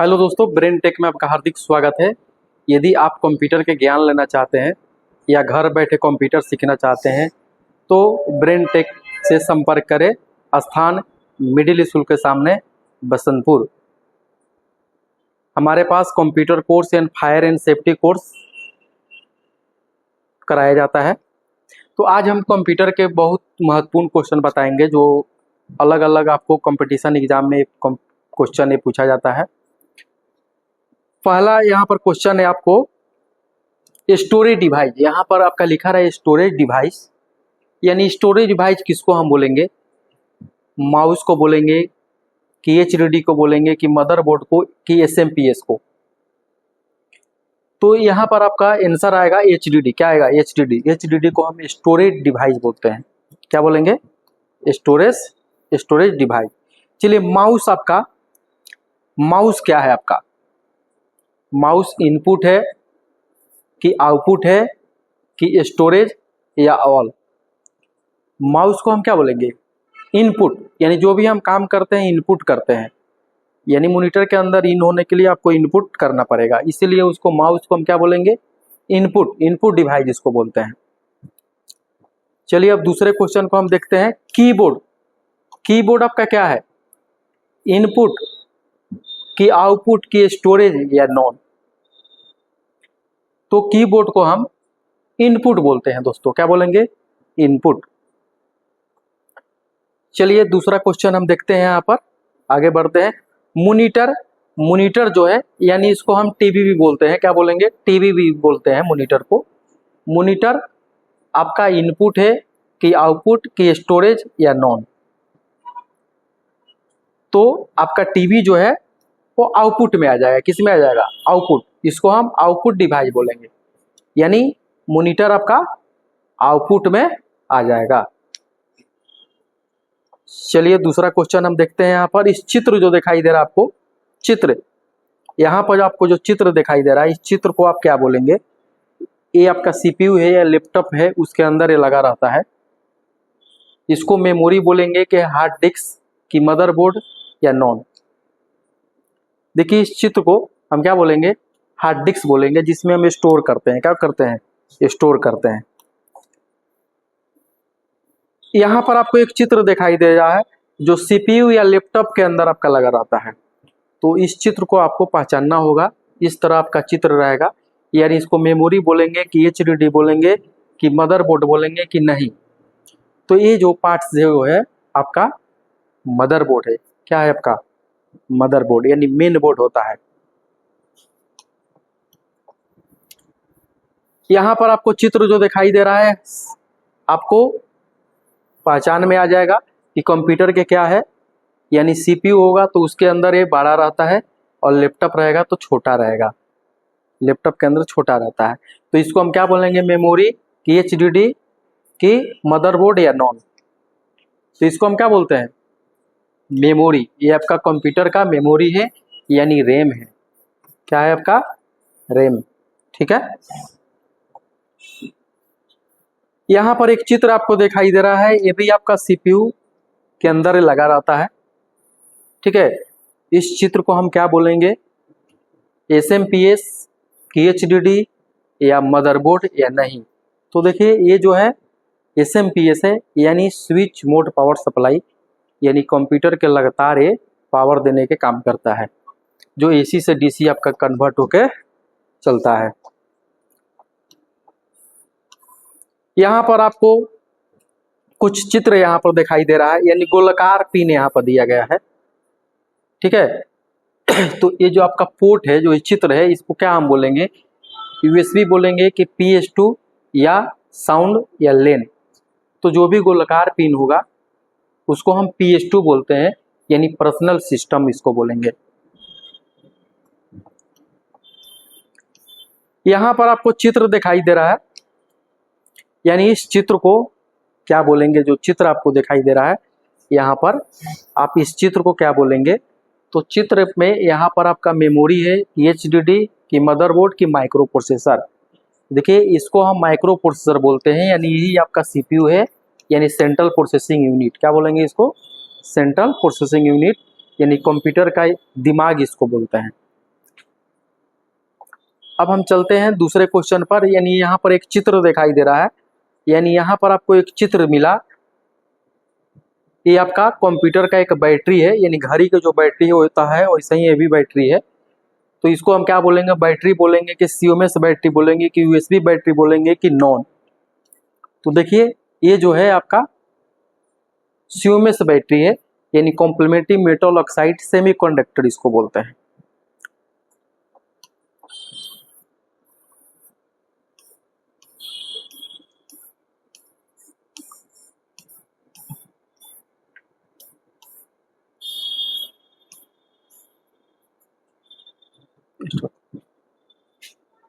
Hello दोस्तों, brain take में आपका हार्दिक स्वागत है। यदि आप कंप्यूटर के ज्ञान लेना चाहते हैं या घर बैठे कंप्यूटर सीखना चाहते हैं तो ब्रेन टेक से संपर्क करें। स्थान मिडिल स्कूल के सामने, बसंतपुर। हमारे पास computer course and fire and safety course कराया जाता है। तो आज हम कंप्यूटर के बहुत महत्वपूर्ण क्वेश्चन बताएंगे जो अलग अलग आपको कंपटीशन एग्जाम में क्वेश्चन पूछा जाता है। पहला यहाँ पर क्वेश्चन है आपको स्टोरेज डिवाइस। यहाँ पर आपका लिखा रहा है स्टोरेज डिवाइस, यानी स्टोरेज डिवाइस किसको हम बोलेंगे? माउस को बोलेंगे कि एचडीडी को बोलेंगे कि मदरबोर्ड को कि एसएमपीएस को? तो यहाँ पर आपका आंसर आएगा एचडीडी। क्या आएगा? एचडीडी। एचडीडी को हम स्टोरेज डिवाइस बोलते हैं। क्या बोलेंगे? Storage device. चलिए, माउस आपका, माउस क्या है आपका? माउस इनपुट है कि आउटपुट है कि स्टोरेज या ऑल? माउस को हम क्या बोलेंगे? इनपुट, यानी जो भी हम काम करते हैं इनपुट करते हैं, यानी मॉनिटर के अंदर इन होने के लिए आपको इनपुट करना पड़ेगा, इसीलिए उसको माउस को हम क्या बोलेंगे? इनपुट डिवाइस इसको बोलते हैं। चलिए, अब दूसरे क्वेश्चन को हम देखते हैं। कीबोर्ड। कीबोर्ड आपका क्या है? इनपुट कि आउटपुट की स्टोरेज या नॉन? तो कीबोर्ड को हम इनपुट बोलते हैं दोस्तों। क्या बोलेंगे? इनपुट। चलिए, दूसरा क्वेश्चन हम देखते हैं। यहाँ पर आगे बढ़ते हैं। मॉनिटर। मॉनिटर जो है, यानी इसको हम टीवी भी बोलते हैं। क्या बोलेंगे? टीवी भी बोलते हैं मॉनिटर को। मॉनिटर आपका इनपुट है कि आउटपुट की स्टोरेज या नॉन? तो आपका टीवी जो है वो आउटपुट में आ जाएगा। किस में आ जाएगा? आउटपुट। इसको हम आउटपुट डिवाइस बोलेंगे, यानी मॉनिटर आपका आउटपुट में आ जाएगा। चलिए, दूसरा क्वेश्चन हम देखते हैं। यहाँ पर इस चित्र जो दिखाई दे रहा है आपको, चित्र, यहाँ पर आपको जो चित्र दिखाई दे रहा है, इस चित्र को आप क्या बोलेंगे? ये आपका सीपीयू है या लैपटॉप है, उसके अंदर ये लगा रहता है। इसको मेमोरी बोलेंगे कि हार्ड डिस्क की मदरबोर्ड या नॉन? देखिए, इस चित्र को हम क्या बोलेंगे? हार्ड डिस्क बोलेंगे, जिसमें हम स्टोर करते हैं। क्या करते हैं? स्टोर करते हैं। यहाँ पर आपको एक चित्र दिखाई दे रहा है जो सीपीयू या लैपटॉप के अंदर आपका लगा रहता है। तो इस चित्र को आपको पहचानना होगा। इस तरह आपका चित्र रहेगा, यानी इसको मेमोरी बोलेंगे कि एचडीडी बोलेंगे कि मदरबोर्ड बोलेंगे कि नहीं? तो ये जो पार्ट्स जो है आपका मदरबोर्ड है। क्या है आपका? मदरबोर्ड, यानी मेन बोर्ड होता है। यहाँ पर आपको चित्र जो दिखाई दे रहा है आपको पहचान में आ जाएगा कि कंप्यूटर के क्या है, यानी सीपीयू होगा तो उसके अंदर ये बड़ा रहता है और लैपटॉप रहेगा तो छोटा रहेगा। लैपटॉप के अंदर छोटा रहता है। तो इसको हम क्या बोलेंगे? मेमोरी की एचडीडी की मदरबोर्ड या नॉन? तो इसको हम क्या बोलते हैं? मेमोरी। ये आपका कंप्यूटर का मेमोरी है, यानी रैम है। क्या है आपका? रैम। ठीक है। यहाँ पर एक चित्र आपको दिखाई दे रहा है, ये भी आपका सीपीयू के अंदर लगा रहता है। ठीक है। इस चित्र को हम क्या बोलेंगे? एसएमपीएस की एचडीडी या मदरबोर्ड या नहीं? तो देखिए, ये जो है एसएमपीएस है, यानी स्विच मोड पावर सप्लाई, यानी कंप्यूटर के लगातार ये पावर देने के काम करता है, जो एसी से डीसी आपका कन्वर्ट होके चलता है। यहाँ पर आपको कुछ चित्र यहाँ पर दिखाई दे रहा है, यानी गोलाकार पिन यहाँ पर दिया गया है। ठीक है। तो ये जो आपका पोर्ट है, जो चित्र है, इसको क्या हम बोलेंगे? यूएसबी बोलेंगे कि PS2 या साउंड या लेन? तो जो भी गोलाकार पिन होगा उसको हम PS2 बोलते हैं, यानी पर्सनल सिस्टम इसको बोलेंगे। यहाँ पर आपको चित्र दिखाई दे रहा है, यानी इस चित्र को क्या बोलेंगे? जो चित्र आपको दिखाई दे रहा है यहाँ पर, आप इस चित्र को क्या बोलेंगे? तो चित्र में यहाँ पर आपका मेमोरी है, एचडीडी की मदरबोर्ड की माइक्रो प्रोसेसर। देखिए, इसको हम माइक्रो प्रोसेसर बोलते हैं, यानी यही आपका सीपीयू है, यानी सेंट्रल प्रोसेसिंग यूनिट। क्या बोलेंगे इसको? सेंट्रल प्रोसेसिंग यूनिट, यानी कंप्यूटर का दिमाग इसको बोलते हैं। अब हम चलते हैं दूसरे क्वेश्चन पर। यानी यहाँ पर एक चित्र दिखाई दे रहा है, यानी यहाँ पर आपको एक चित्र मिला। ये आपका कंप्यूटर का एक बैटरी है, यानी घड़ी का जो बैटरी होता है वैसे ही ये भी बैटरी है। तो इसको हम क्या बोलेंगे, बैटरी बोलेंगे कि सीओएमएस बैटरी बोलेंगे कि यूएसबी बैटरी बोलेंगे कि नॉन। तो देखिए ये जो है आपका सीओएमएस बैटरी है, यानी कॉम्प्लीमेंट्री मेटल ऑक्साइड सेमीकंडक्टर इसको बोलते हैं।